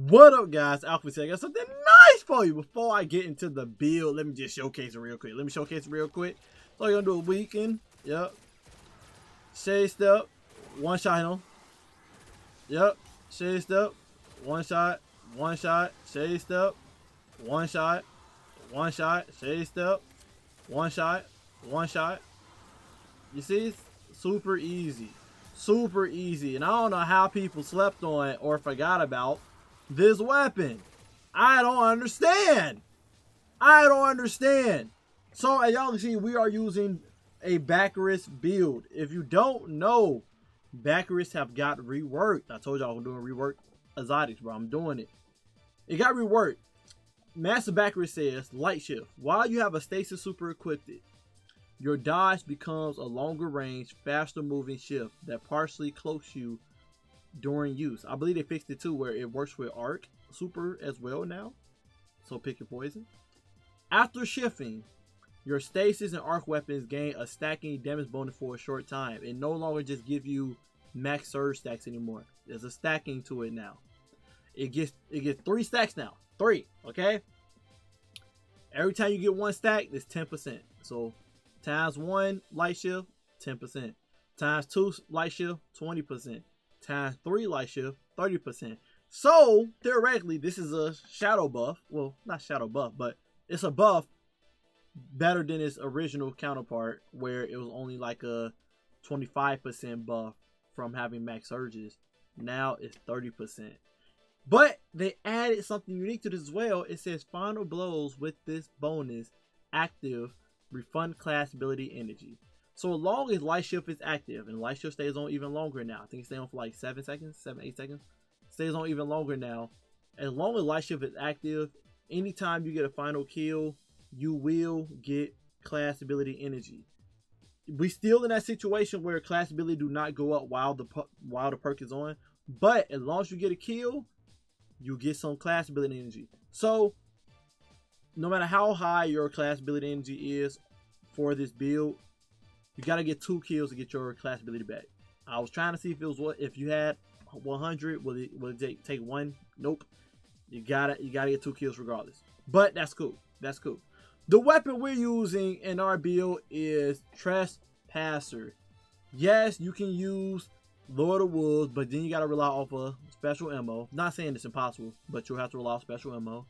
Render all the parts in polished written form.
What up, guys? AlchemistKirito. I got something nice for you. Before I get into the build, let me just showcase it real quick. So you're gonna do a weekend. Yep. Shade step. One shot him. Yep. Shade step. One shot. One shot. Shade step. One shot. One shot. Shade step. One shot. One shot. You see, it's super easy. Super easy. And I don't know how people slept on or forgot about this weapon. I don't understand. So as y'all can see, we are using a Bakris build. If you don't know, Bakris have got reworked. I told y'all I'm doing reworked exotics, bro. I'm doing it. It got reworked. Master Bakris says, light shift. While you have a stasis super equipped, your dodge becomes a longer range, faster moving shift that partially cloaks you during use. I believe they fixed it too, where it works with arc super as well now. So pick your poison. After shifting, your stasis and arc weapons gain a stacking damage bonus for a short time. It no longer just gives you max surge stacks anymore. There's a stacking to it now. It gets 3 stacks now. 3, okay? Every time you get 1 stack, it's 10%. So times 1 light shift, 10%. Times 2 light shift, 20%. Times 3 light shift, 30%. So theoretically, this is a shadow buff. Well, not shadow buff, but it's a buff better than its original counterpart, where it was only like a 25% buff from having max surges. Now it's 30%. But they added something unique to this as well. It says final blows with this bonus active refund class ability energy. So as long as light shift is active, and light shift stays on even longer now. I think it stays on for like 7 seconds, 8 seconds. Stays on even longer now. As long as light shift is active, anytime you get a final kill, you will get class ability energy. We still in that situation where class ability do not go up while the perk is on. But as long as you get a kill, you get some class ability energy. So no matter how high your class ability energy is for this build, you gotta get 2 kills to get your class ability back. I was trying to see if it was if you had 100, will it take 1? Nope. You gotta get 2 kills regardless. But that's cool. That's cool. The weapon we're using in our build is Trespasser. Yes, you can use Lord of Wolves, but then you gotta rely off of special ammo. Not saying it's impossible, but you'll have to rely on special ammo.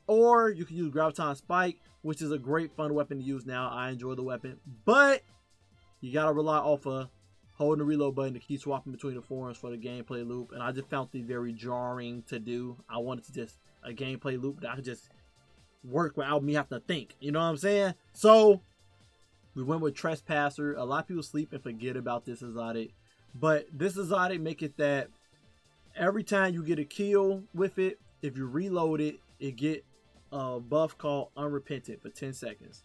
Or you can use Graviton Spike, which is a great fun weapon to use now. I enjoy the weapon, but you gotta rely off of holding the reload button to keep swapping between the forms for the gameplay loop. And I just found it very jarring to do. I wanted to just a gameplay loop that I could just work without me having to think. You know what I'm saying? So we went with Trespasser. A lot of people sleep and forget about this exotic, but this exotic make it that every time you get a kill with it, if you reload it, it get a buff called Unrepentant for 10 seconds.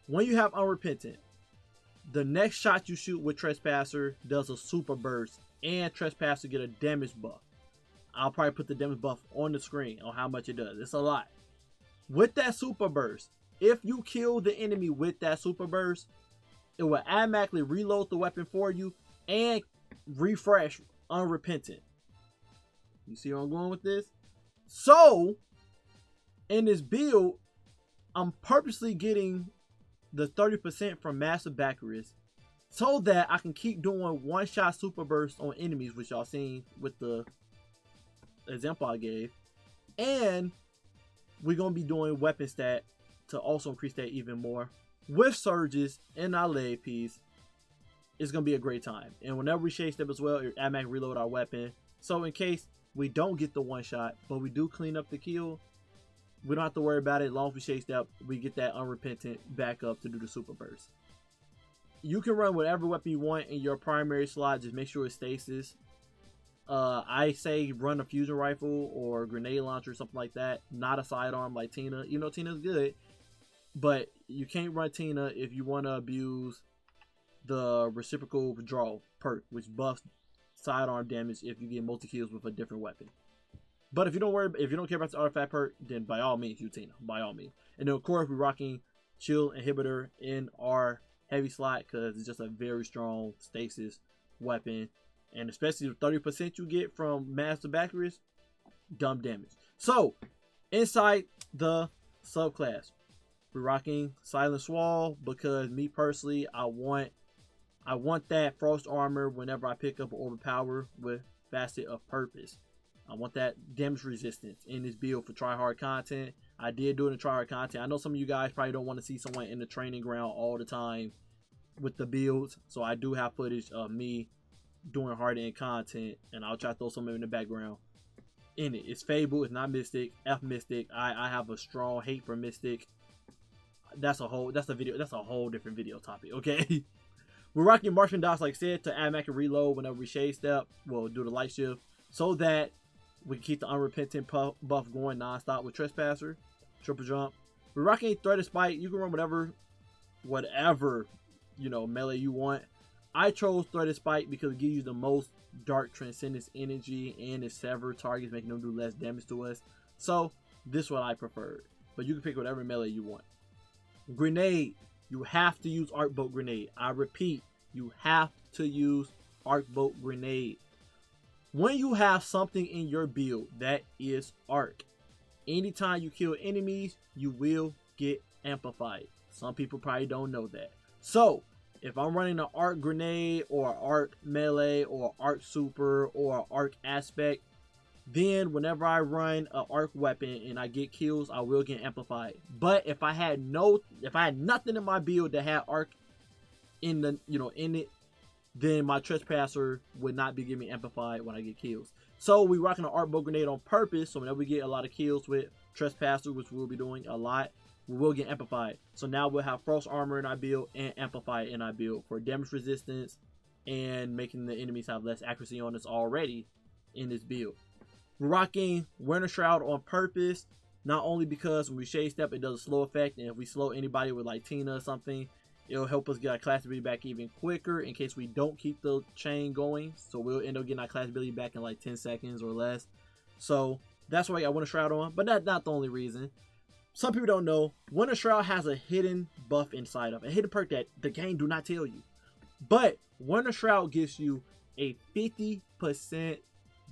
When you have Unrepentant, the next shot you shoot with Trespasser does a super burst, and Trespasser get a damage buff. I'll probably put the damage buff on the screen on how much it does. It's a lot. With that super burst, if you kill the enemy with that super burst, it will automatically reload the weapon for you and refresh Unrepentant. You see where I'm going with this? So in this build, I'm purposely getting the 30% from Master Bakris so that I can keep doing one-shot super bursts on enemies, which y'all seen with the example I gave. And we're going to be doing weapon stat to also increase that even more. With surges in our leg piece, it's going to be a great time. And whenever we shade step as well, it automatically reload our weapon. So in case we don't get the one shot, but we do clean up the kill, we don't have to worry about it. As long as we shade step, we get that Unrepentant back up to do the super burst. You can run whatever weapon you want in your primary slot. Just make sure it's stasis. I say run a fusion rifle or grenade launcher or something like that. Not a sidearm like Tina. You know Tina's good, but you can't run Tina if you want to abuse the reciprocal withdrawal perk, which buffs sidearm damage if you get multi kills with a different weapon. But if you don't care about the artifact perk, then by all means, use Tina. By all means. And then of course we're rocking Chill Inhibitor in our heavy slot because it's just a very strong stasis weapon. And especially the 30% you get from Master Bakris, dumb damage. So inside the subclass, we're rocking Silent Wall because me personally, I want that frost armor whenever I pick up an overpower with Facet of Purpose. I want that damage resistance in this build for tryhard content. I did do it in tryhard content. I know some of you guys probably don't want to see someone in the training ground all the time with the builds, so I do have footage of me doing hard end content, and I'll try to throw some in the background. In it, it's Fable, it's not Mystic. F Mystic. I have a strong hate for Mystic. That's a whole different video topic. Okay. We're rocking Marksman Dots, like I said, to add back and reload whenever we shade step. We'll do the light shift so that we can keep the unrepentant buff going non-stop with Trespasser, triple jump. We're rocking Threaded Spike. You can run whatever melee you want. I chose Threaded Spike because it gives you the most dark transcendence energy and it sever targets, making them do less damage to us. So this is what I preferred. But you can pick whatever melee you want. Grenade. You have to use Arc Bolt Grenade. I repeat, you have to use Arc Bolt Grenade. When you have something in your build that is Arc, anytime you kill enemies, you will get amplified. Some people probably don't know that. So, if I'm running an Arc Grenade or Arc Melee or Arc Super or Arc Aspect, then whenever I run an Arc weapon and I get kills, I will get amplified. But if I had nothing in my build that had Arc in it, then my Trespasser would not be giving me amplified when I get kills. So we rocking an Arc Bolt Grenade on purpose, so whenever we get a lot of kills with Trespasser, which we'll be doing a lot, we will get amplified. So now we'll have Frost Armor in our build and Amplified in our build for damage resistance and making the enemies have less accuracy on us already in this build. We're rocking Winter Shroud on purpose, not only because when we shade step, it does a slow effect, and if we slow anybody with like Tina or something, it'll help us get our class ability back even quicker in case we don't keep the chain going. So we'll end up getting our class ability back in like 10 seconds or less. So that's why I got Winter Shroud on, but that's not the only reason. Some people don't know, Winter Shroud has a hidden buff inside of it, a hidden perk that the game do not tell you. But Winter Shroud gives you a 50%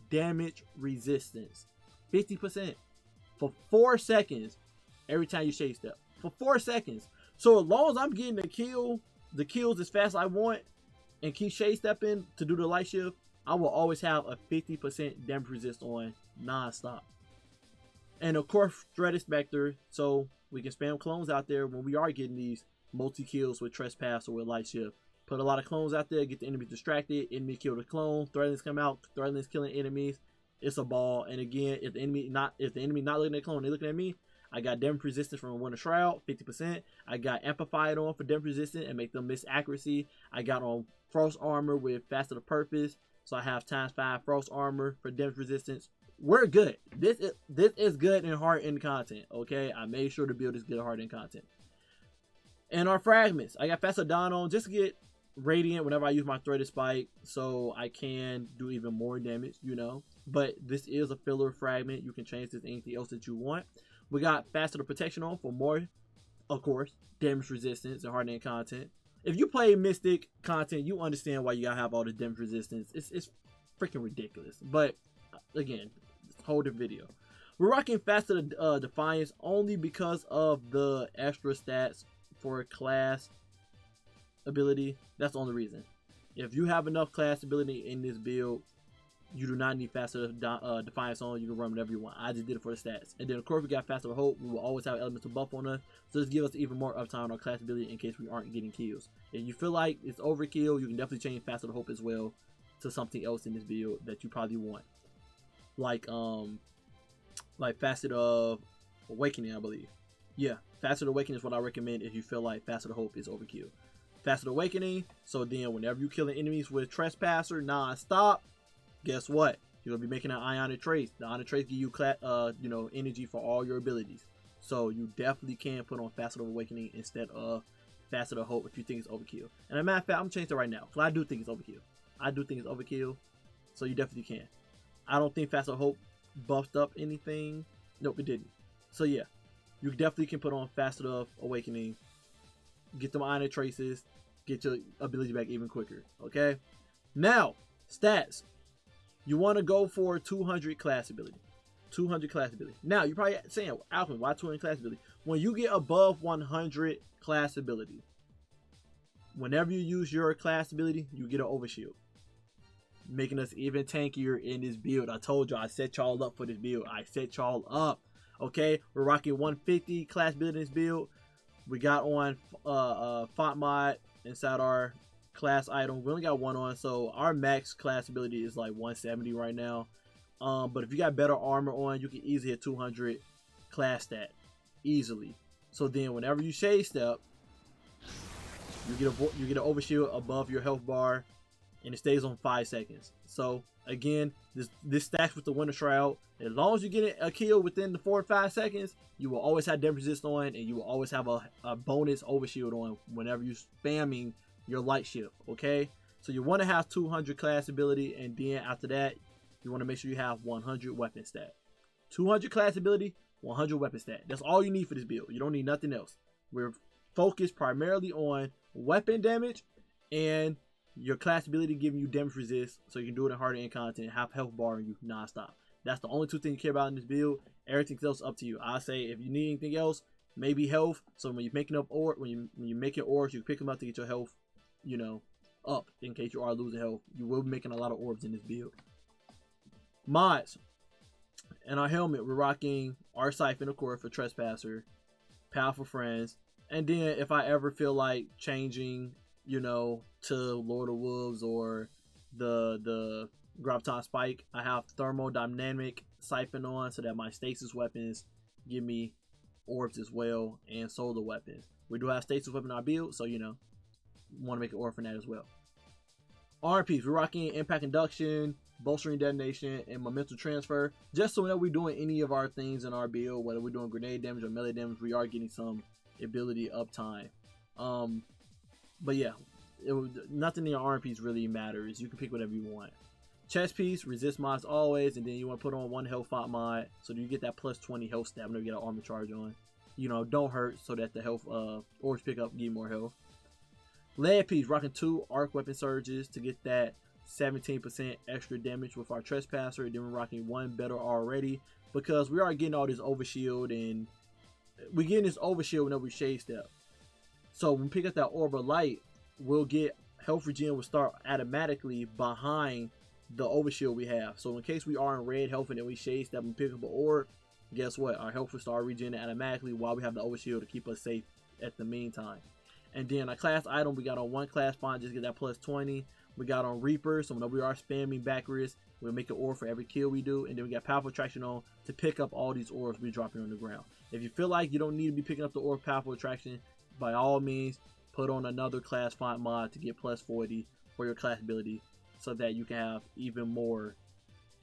damage resistance. 50% for 4 seconds every time you shade step. For 4 seconds. So as long as I'm getting the kills as fast as I want and keep shade stepping to do the light shift, I will always have a 50% damage resist on non-stop. And of course, Threaded Spectre, so we can spam clones out there when we are getting these multi-kills with Trespass or with light shift. Put a lot of clones out there, get the enemy distracted, enemy kill the clone, Threadlings come out, Threadlings killing enemies. It's a ball. And again, if the enemy not looking at the clone, they're looking at me, I got damage resistance from Winter Shroud, 50%. I got Amplified on for damage resistance and make them miss accuracy. I got on Frost Armor with Faster to Purpose, so I have ×5 Frost Armor for damage resistance. We're good. This is good in hard end content, okay? I made sure to build this good hard end content. And our fragments, I got Faster Dawn on just to get Radiant whenever I use my Threaded Spike, so I can do even more damage, But this is a filler fragment. You can change this to anything else that you want. We got Faster to Protection on for more, of course, damage resistance and hard end content. If you play Mystic content, you understand why you gotta have all the damage resistance. It's freaking ridiculous. But again, whole different video. We're rocking Faster to Defiance only because of the extra stats for class ability. That's the only reason. If you have enough class ability in this build, you do not need Faster Defiance on. You can run whatever you want. I just did it for the stats. And then of course we got Faster Hope. We will always have elemental buff on us, so this gives us even more uptime on our class ability in case we aren't getting kills. If you feel like it's overkill, you can definitely change Faster Hope as well to something else in this build that you probably want, like Facet of Awakening, I believe. Yeah, Facet Awakening is what I recommend if you feel like Facet Hope is overkill. Facet Awakening, so then whenever you're killing enemies with Trespasser non-stop, guess what? You're gonna be making an Ionic Trace. The Ionic Trace give you energy for all your abilities. So you definitely can put on Facet of Awakening instead of Facet of Hope if you think it's overkill. And as a matter of fact, I'm gonna change it right now, because I do think it's overkill. I do think it's overkill, so you definitely can. I don't think Facet of Hope buffed up anything. Nope, it didn't. So yeah, you definitely can put on Facet of Awakening, get them Ionic Traces, get your ability back even quicker. Okay, now stats. You want to go for 200 class ability. 200 class ability. Now, you're probably saying, Alchemist, why 200 class ability? When you get above 100 class ability, whenever you use your class ability, you get an overshield, making us even tankier in this build. I told y'all, I set y'all up for this build. I set y'all up. Okay, we're rocking 150 class build in this build. We got on font mod inside our class item. We only got one on, so our max class ability is like 170 right now. But if you got better armor on, you can easily hit 200 class stat easily. So then whenever you shade step, you get an overshield above your health bar, and it stays on 5 seconds. So again, this stacks with the Winter Shroud. As long as you get a kill within the 4 or 5 seconds, you will always have damage resist on, and you will always have a bonus overshield on whenever you're spamming your light shift. Okay, so you want to have 200 class ability, and then after that, you want to make sure you have 100 weapon stat. 200 class ability, 100 weapon stat. That's all you need for this build. You don't need nothing else. We're focused primarily on weapon damage and your class ability giving you damage resist, so you can do it in harder end content, have health bar you non-stop. That's the only 2 things you care about in this build. Everything else up to you. I say if you need anything else, maybe health. So when you're making up ore, when you make your ores, you pick them up to get your health, you know, up in case you are losing health. You will be making a lot of orbs in this build. Mods. And our helmet, we're rocking our siphon, of course, for Trespasser, Powerful Friends, and then if I ever feel like changing, you know, to Lord of Wolves or the Graviton Spike, I have thermodynamic siphon on so that my stasis weapons give me orbs as well, and solar weapons. We do have stasis weapon in our build, so you know, want to make an orb for that as well. RPs, we're rocking impact induction, bolstering detonation, and momentum transfer. Just so that we're doing any of our things in our build, whether we're doing grenade damage or melee damage, we are getting some ability uptime. But yeah, nothing in your RPs really matters. You can pick whatever you want. Chest piece, resist mods always, and then you want to put on 1 health font mod so that you get that plus 20 health stat whenever you get an armor charge on. You know, don't hurt, so that the health orbs pick up, give you more health. Lead piece, rocking 2 arc weapon surges to get that 17% extra damage with our Trespasser. And then we're rocking 1 better already because we are getting all this overshield, and we're getting this overshield whenever we shade step. So when we pick up that orb of light, we'll get health regen will start automatically behind the overshield we have. So in case we are in red health and then we shade step and pick up an orb, guess what? Our health will start regenerating automatically while we have the overshield to keep us safe at the meantime. And then a class item, we got on 1 class font, just get that plus 20. We got on Reaper, so whenever we are spamming Bakris, we'll make an orb for every kill we do. And then we got Powerful Attraction on to pick up all these orbs we dropping on the ground. If you feel like you don't need to be picking up the orb Powerful Attraction, by all means, put on another class font mod to get plus 40 for your class ability, so that you can have even more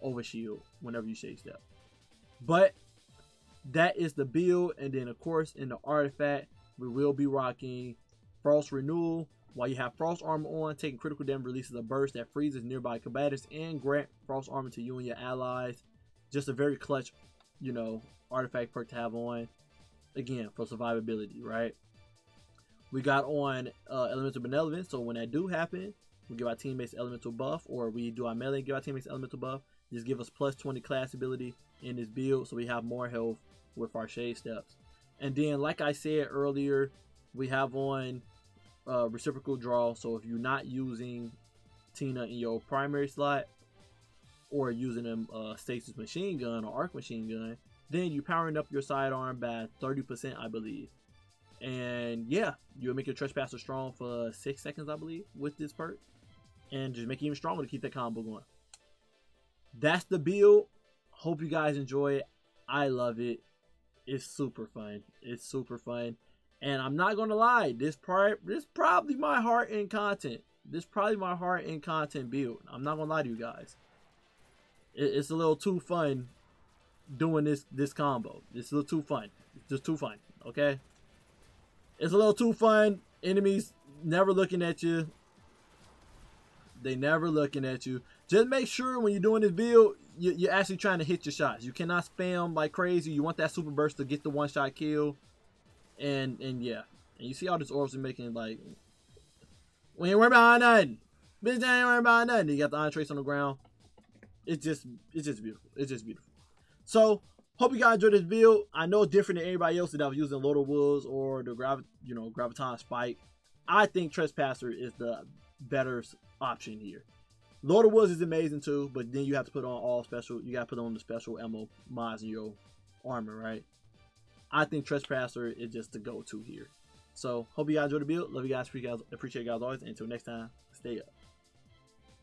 overshield whenever you shade step. But that is the build. And then of course in the artifact, we will be rocking Frost Renewal. While you have Frost Armor on, taking critical damage releases a burst that freezes nearby combatants and grant Frost Armor to you and your allies. Just a very clutch, you know, artifact perk to have on. Again, for survivability, right? We got on Elemental Benevolence, so when that do happen, we give our teammates elemental buff, or we do our melee and give our teammates elemental buff. Just give us plus 20 class ability in this build, so we have more health with our shade steps. And then, like I said earlier, we have on reciprocal draw. So if you're not using Tina in your primary slot, or using a stasis machine gun or arc machine gun, then you're powering up your sidearm by 30%, I believe. And yeah, you'll make your Trespasser strong for 6 seconds, I believe, with this perk. And just make it even stronger to keep that combo going. That's the build. Hope you guys enjoy it. I love it. It's super fun. It's super fun. And I'm not gonna lie, this probably my heart in content. This probably my heart in content build. I'm not gonna lie to you guys. It's a little too fun doing this combo. It's a little too fun. It's just too fun. Okay. It's a little too fun. Enemies never looking at you. They never looking at you. Just make sure when you're doing this build, you're actually trying to hit your shots. You cannot spam like crazy. You want that super burst to get the one-shot kill. And yeah. And you see all these orbs are making, like, we ain't worried about nothing. Bitch, ain't worried about nothing. You got the entrace on the ground. It's just beautiful. It's just beautiful. So hope you guys enjoyed this build. I know it's different than everybody else that I was using Lord of Woods or the Graviton Spike. I think Trespasser is the better option here. Lord of Woods is amazing too, but then you have to put on all special. You got to put on the special ammo mods in your armor, right? I think Trespasser is just the go-to here. So hope you guys enjoyed the build. Love you guys. Appreciate you guys always. And until next time, stay up.